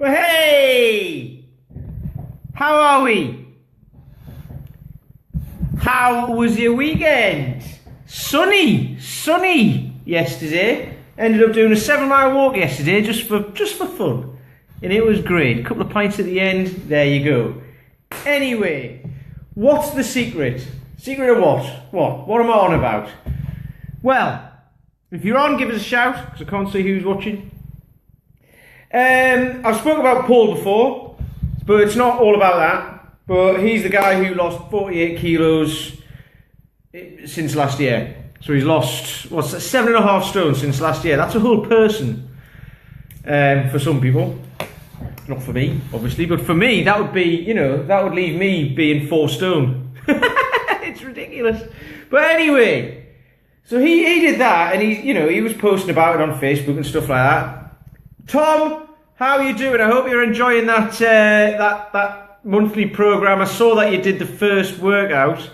Well, hey! How are we? How was your weekend? Sunny yesterday. Ended up doing a 7-mile walk yesterday just for fun. And it was great. A couple of pints at the end, there you go. Anyway, what's the secret? Secret of what? What am I on about? Well, if you're on, give us a shout, because I can't see who's watching. I've spoken about Paul before, but it's not all about that. But he's the guy who lost 48 kilos since last year. So he's lost, 7.5 stone since last year. That's a whole person for some people. Not for me, obviously, but for me, that would be, that would leave me being 4 stone. It's ridiculous. But anyway, so he did that, and he was posting about it on Facebook and stuff like that. Tom, how are you doing? I hope you're enjoying that that monthly program. I saw that you did the first workout.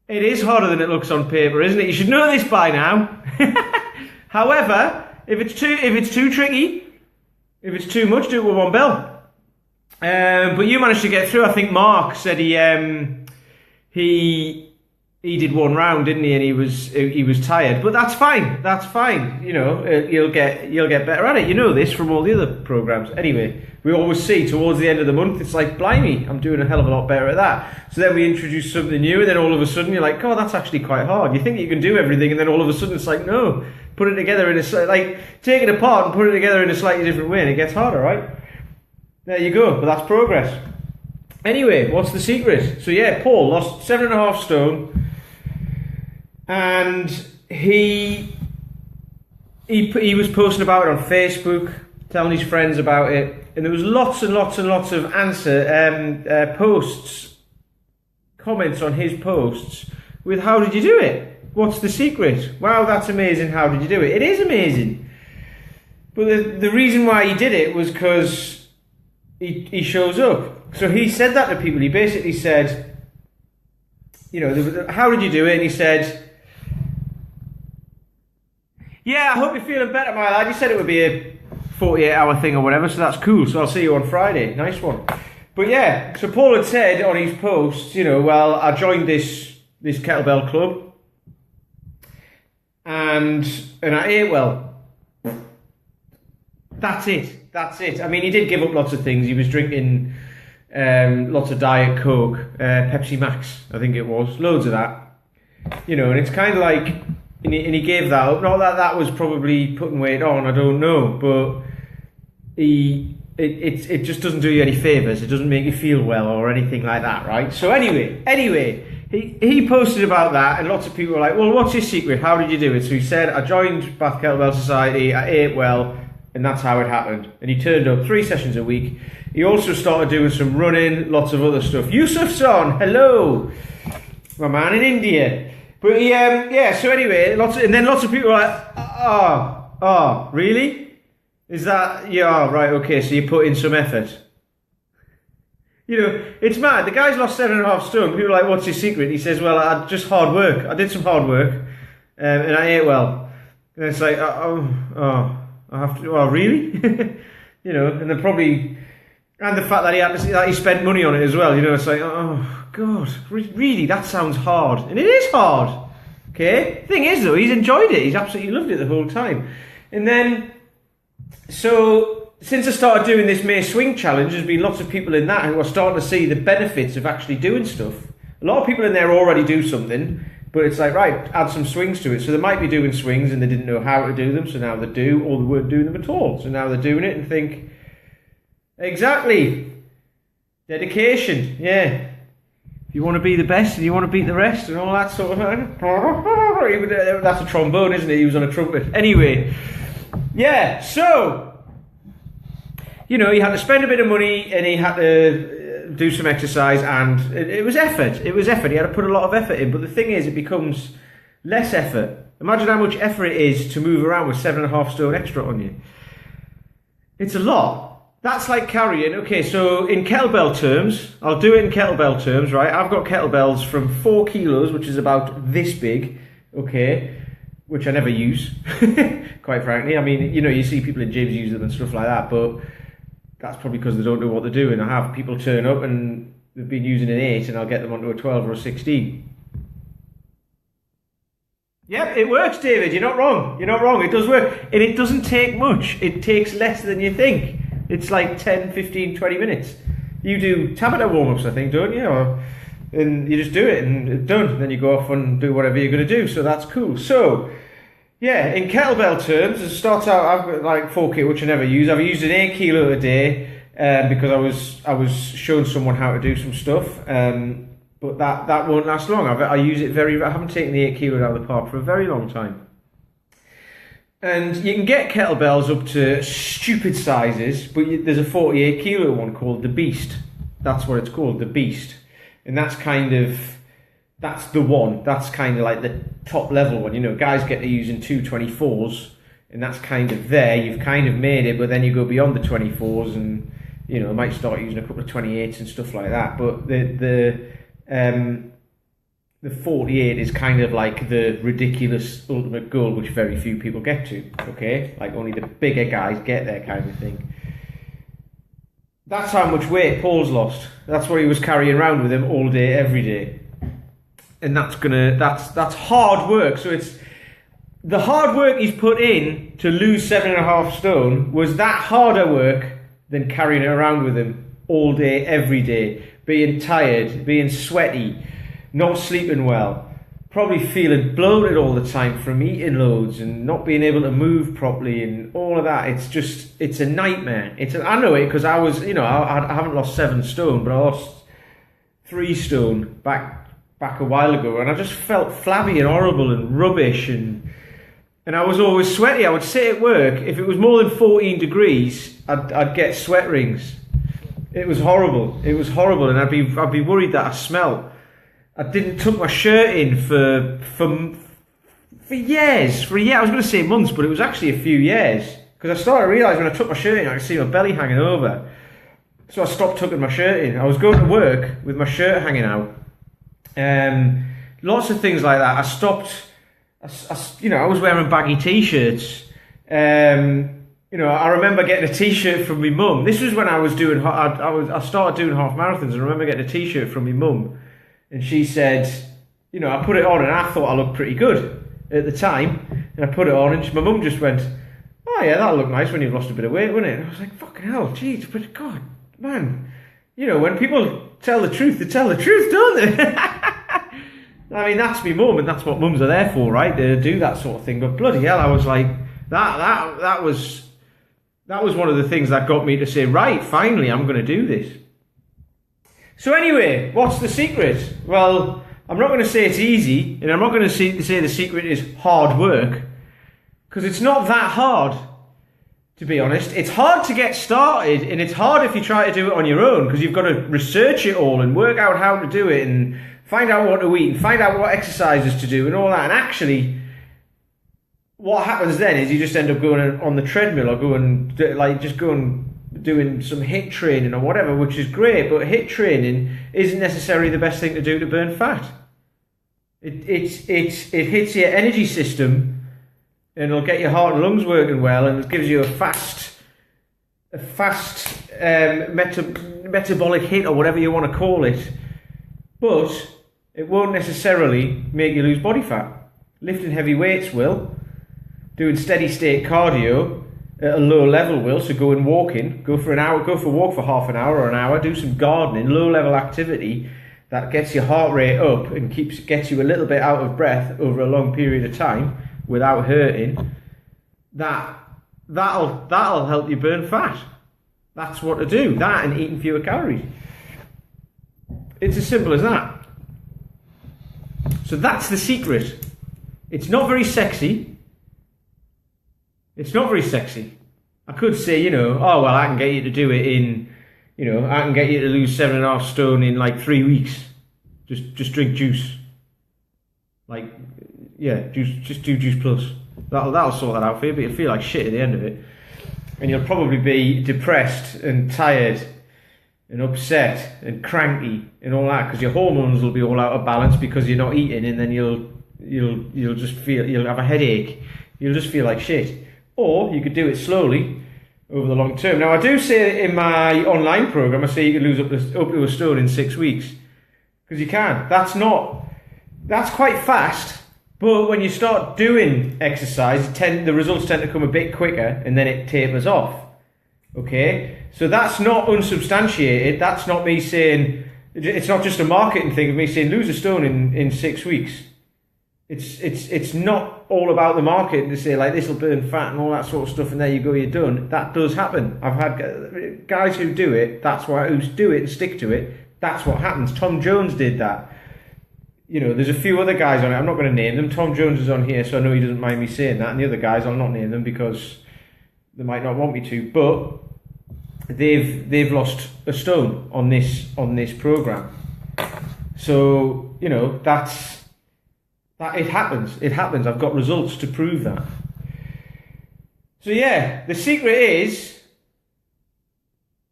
It is harder than it looks on paper, isn't it? You should know this by now. However, if it's too tricky, if it's too much, do it with one bell. But you managed to get through. I think Mark said he did one round, didn't he? And he was tired, but that's fine. That's fine. You'll get better at it. You know this from all the other programs. Anyway, we always see towards the end of the month, it's like, blimey, I'm doing a hell of a lot better at that. So then we introduce something new, and then all of a sudden you're like, oh, that's actually quite hard. You think you can do everything, and then all of a sudden it's like, no, put it together in take it apart and put it together in a slightly different way, and it gets harder, right? There you go. But that's progress. Anyway, what's the secret? So yeah, Paul lost 7.5 stone. And he was posting about it on Facebook, telling his friends about it, and there was lots and lots and lots of comments on his posts with how did you do it? What's the secret? Wow, that's amazing. How did you do it? It is amazing. But the reason why he did it was because he shows up. So he said that to people. He basically said, how did you do it? And he said, yeah, I hope you're feeling better, my lad. You said it would be a 48-hour thing or whatever, so that's cool. So I'll see you on Friday. Nice one. But yeah, so Paul had said on his post, well, I joined this kettlebell club, and I ate well. That's it. I mean, he did give up lots of things. He was drinking lots of Diet Coke, Pepsi Max, I think it was, loads of that. And it's kind of like. And he gave that up. Not that that was probably putting weight on, I don't know, but it just doesn't do you any favours. It doesn't make you feel well or anything like that, right? So anyway, he posted about that, and lots of people were like, well, what's your secret? How did you do it? So he said, I joined Bath Kettlebell Society, I ate well, and that's how it happened. And he turned up 3 sessions a week. He also started doing some running, lots of other stuff. Yusuf Son, hello, my man in India. But so anyway, lots of people are like, oh, really? Is that, yeah, right, okay, so you put in some effort. It's mad. The guy's lost 7.5 stone. People are like, what's your secret? He says, well, I just hard work. I did some hard work, and I ate well. And it's like, I have to, oh, really? And then probably, and the fact that he spent money on it as well, it's like, oh, God, really, that sounds hard. And it is hard, okay? Thing is, though, he's enjoyed it. He's absolutely loved it the whole time. And then, so, since I started doing this May Swing Challenge, there's been lots of people in that who are starting to see the benefits of actually doing stuff. A lot of people in there already do something, but it's like, right, add some swings to it. So they might be doing swings and they didn't know how to do them, so now they do, or they weren't doing them at all. So now they're doing it and think, exactly, dedication, yeah. If you want to be the best and you want to beat the rest and all that sort of thing. That's a trombone, isn't it? He was on a trumpet. Anyway, yeah, so, he had to spend a bit of money and he had to do some exercise, and it was effort. It was effort. He had to put a lot of effort in. But the thing is, it becomes less effort. Imagine how much effort it is to move around with 7.5 stone extra on you. It's a lot. That's like carrying, okay, so in kettlebell terms, I'll do it in kettlebell terms, right? I've got kettlebells from 4 kilos, which is about this big, okay, which I never use, quite frankly. I mean, you see people in gyms use them and stuff like that, but that's probably because they don't know what they're doing. I have people turn up and they've been using an 8 and I'll get them onto a 12 or a 16. Yep, it works, David. You're not wrong. You're not wrong. It does work. And it doesn't take much. It takes less than you think. It's like 10, 15, 20 minutes. You do Tabata warm-ups, I think, don't you? And you just do it and it's done. Then you go off and do whatever you're going to do. So that's cool. So, yeah, in kettlebell terms, it starts out, I've got like 4K, which I never use. I've used an 8 kilo a day because I was showing someone how to do some stuff. But that won't last long. I use it I haven't taken the 8 kilo out of the park for a very long time. And you can get kettlebells up to stupid sizes, but there's a 48 kilo one called the Beast. That's what it's called, the Beast. And that's the one. That's kind of like the top level one. You know, guys get to using 224s, and that's kind of there. You've kind of made it, but then you go beyond the 24s and, you know, might start using a couple of 28s and stuff like that. But the 48 is kind of like the ridiculous ultimate goal, which very few people get to, okay? Like only the bigger guys get there kind of thing. That's how much weight Paul's lost. That's what he was carrying around with him all day, every day. And that's hard work. So it's the hard work he's put in to lose 7.5 stone was that harder work than carrying it around with him all day, every day. Being tired, being sweaty, not sleeping well, probably feeling bloated all the time from eating loads and not being able to move properly and all of that. It's a nightmare. I know it because I was, you know, I haven't lost 7 stone, but I lost 3 stone back a while ago, and I just felt flabby and horrible and rubbish, and I was always sweaty. I would sit at work, if it was more than 14 degrees, I'd get sweat rings. It was horrible. It was horrible, and I'd be worried that I smelled. I didn't tuck my shirt in for years. For a year, I was going to say months, but it was actually a few years. Because I started to realise when I tucked my shirt in, I could see my belly hanging over. So I stopped tucking my shirt in. I was going to work with my shirt hanging out. Lots of things like that. I stopped. I was wearing baggy t-shirts. I remember getting a t-shirt from my mum. This was when I was doing. I started doing half marathons. I remember getting a t-shirt from my mum. And she said, I put it on and I thought I looked pretty good at the time. And I put it on and my mum just went, oh yeah, that'll look nice when you've lost a bit of weight, wouldn't it? And I was like, fucking hell, jeez, but God, man. When people tell the truth, they tell the truth, don't they? I mean, that's my mum and that's what mums are there for, right? To do that sort of thing. But bloody hell, I was like, that was one of the things that got me to say, right, finally, I'm going to do this. So anyway, what's the secret? Well, I'm not going to say it's easy, and I'm not going to say the secret is hard work, because it's not that hard, to be honest. It's hard to get started, and it's hard if you try to do it on your own, because you've got to research it all and work out how to do it, and find out what to eat, and find out what exercises to do, and all that. And actually, what happens then is you just end up going on the treadmill, or doing some HIIT training or whatever, which is great, but HIIT training isn't necessarily the best thing to do to burn fat. It hits your energy system and it'll get your heart and lungs working well, and it gives you a fast metabolic hit, or whatever you want to call it, but it won't necessarily make you lose body fat. Lifting heavy weights will. Doing steady state cardio at a low level will, so go and walking, go for a walk for half an hour or an hour, do some gardening, low level activity that gets your heart rate up and gets you a little bit out of breath over a long period of time without hurting. That'll help you burn fat. That's what to do. That and eating fewer calories. It's as simple as that. So that's the secret. It's not very sexy. It's not very sexy. I could say, I can get you to do it in, I can get you to lose 7.5 stone in like 3 weeks. Just drink juice. Just do Juice Plus. That'll sort that out for you, but you'll feel like shit at the end of it. And you'll probably be depressed and tired and upset and cranky and all that, because your hormones will be all out of balance because you're not eating, and then you'll have a headache. You'll just feel like shit. Or you could do it slowly, over the long term. Now, I do say in my online program, I say you can lose up to a stone in 6 weeks. Because you can. That's quite fast. But when you start doing exercise, the results tend to come a bit quicker and then it tapers off. Okay? So that's not unsubstantiated. That's not me saying, it's not just a marketing thing of me saying lose a stone in 6 weeks. It's not all about the marketing to say like this will burn fat and all that sort of stuff and there you go, you're done. That does happen. I've had guys who do it, who do it and stick to it. That's what happens. Tom Jones did that. You know, there's a few other guys on it. I'm not going to name them. Tom Jones is on here, so I know he doesn't mind me saying that. And the other guys, I'll not name them because they might not want me to. But they've lost a stone on this program. So you know that it happens. It happens. I've got results to prove that. So yeah, the secret is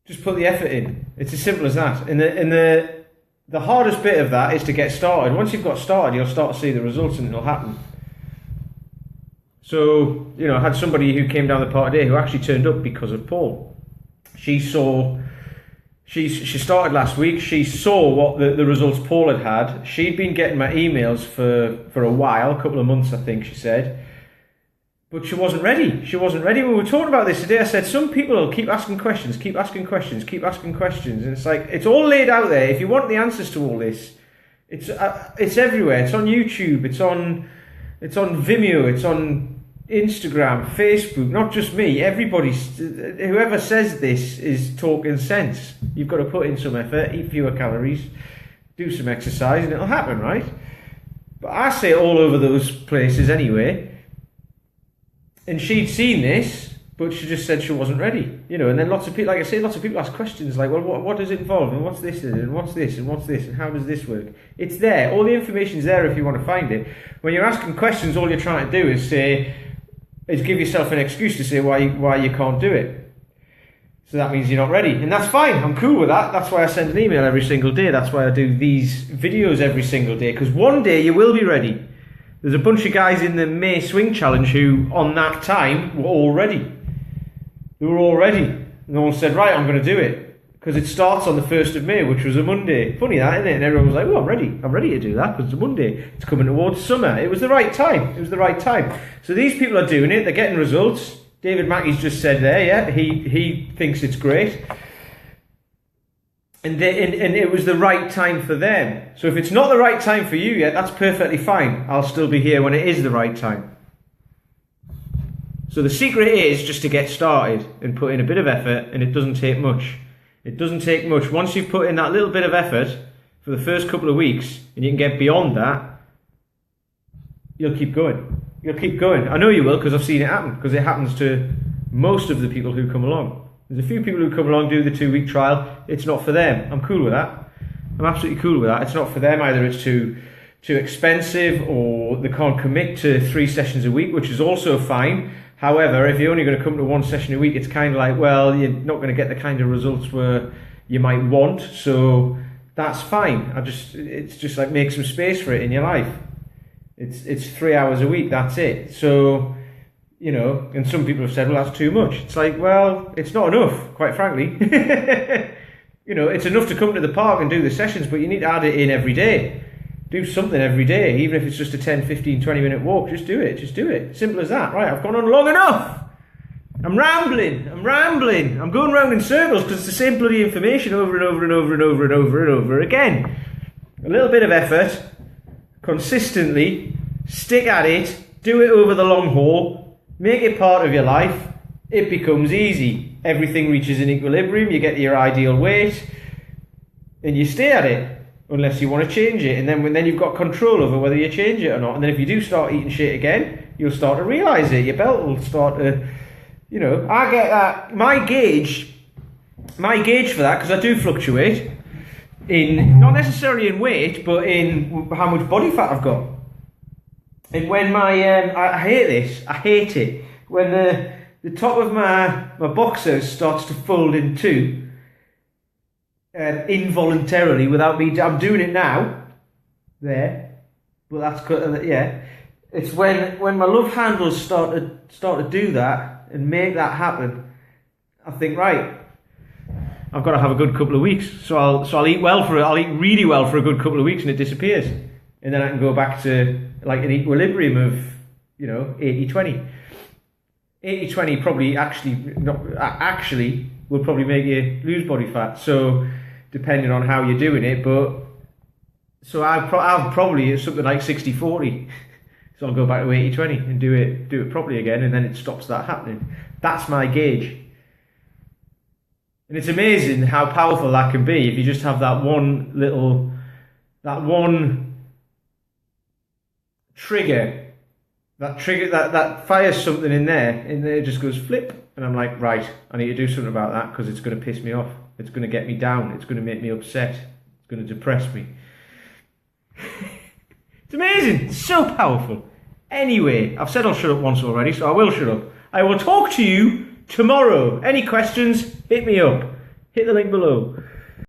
just put the effort in. It's as simple as that. And the hardest bit of that is to get started. Once you've got started, you'll start to see the results and it'll happen. So, you know, I had somebody who came down the park today who actually turned up because of Paul. She started last week. She saw what the results Paul had. She'd been getting my emails for a while, a couple of months, I think she said. But she wasn't ready. She wasn't ready. We were talking about this today. I said, some people will keep asking questions. And it's like, it's all laid out there. If you want the answers to all this, it's everywhere. It's on YouTube. It's on Vimeo. It's on Instagram, Facebook. Not just me. Everybody, whoever says this is talking sense. You've got to put in some effort, eat fewer calories, do some exercise, and it'll happen, right? But I say it all over those places anyway. And she'd seen this, but she just said she wasn't ready, you know. And then lots of people, like I say, lots of people ask questions like, well, what does it involve? And what's this? And what's this? And what's this? And how does this work? It's there. All the information's there if you want to find it. When you're asking questions, all you're trying to do is give yourself an excuse to say why you can't do it. So that means you're not ready. And that's fine. I'm cool with that. That's why I send an email every single day. That's why I do these videos every single day. Because one day you will be ready. There's a bunch of guys in the May Swing Challenge who, on that time, were all ready. They were all ready. And no one said, right, I'm going to do it. Because it starts on the 1st of May, which was a Monday. Funny that, isn't it? And everyone was like, oh, I'm ready. I'm ready to do that because it's a Monday. It's coming towards summer. It was the right time. It was the right time. So these people are doing it. They're getting results. David Mackey's just said there, yeah, he thinks it's great. And it was the right time for them. So if it's not the right time for you yet, that's perfectly fine. I'll still be here when it is the right time. So the secret is just to get started and put in a bit of effort, and it doesn't take much. It doesn't take much. Once you've put in that little bit of effort for the first couple of weeks, and you can get beyond that, you'll keep going. You'll keep going. I know you will, because I've seen it happen, because it happens to most of the people who come along. There's a few people who come along, do the 2-week trial. It's not for them. I'm cool with that. I'm absolutely cool with that. It's not for them. Either it's too expensive or they can't commit to 3 sessions a week, which is also fine. However, if you're only going to come to 1 session a week, it's kind of like, well, you're not going to get the kind of results where you might want. So that's fine. It's just like make some space for it in your life. It's 3 hours a week. That's it. So, you know, and some people have said, well, that's too much. It's like, well, it's not enough, quite frankly. You know, it's enough to come to the park and do the sessions, but you need to add it in every day. Do something every day, even if it's just a 10, 15, 20-minute walk. Just do it. Just do it. Simple as that. Right, I've gone on long enough. I'm rambling. I'm going round in circles because it's the same bloody information over and over and over and over and over and over again. A little bit of effort, consistently, stick at it, do it over the long haul. Make it part of your life, it becomes easy. Everything reaches an equilibrium, you get to your ideal weight, and you stay at it, unless you want to change it. And then you've got control over whether you change it or not. And then if you do start eating shit again, you'll start to realise it. Your belt will start to, you know, I get that. My gauge for that, because I do fluctuate, in not necessarily in weight, but in how much body fat I've got. And when I hate this, I hate it, when the top of my boxers starts to fold in two, involuntarily, without me, I'm doing it now, there, but that's, yeah, it's when my love handles start to do that, and make that happen, I think, right, I've got to have a good couple of weeks. So I'll eat I'll eat really well for a good couple of weeks, and it disappears, and then I can go back to like an equilibrium of 80-20. 80-20 probably actually will probably make you lose body fat. So depending on how you're doing it, but so I'll probably something like 60-40. So I'll go back to 80-20 and do it properly again, and then it stops that happening. That's my gauge. And it's amazing how powerful that can be if you just have that one trigger, that fires something in there, and then it just goes flip, and I'm like, right, I need to do something about that because it's going to piss me off. It's going to get me down. It's going to make me upset. It's going to depress me. It's amazing. It's so powerful. Anyway, I've said I'll shut up once already, so I will shut up. I will talk to you tomorrow. Any questions, hit me up. Hit the link below.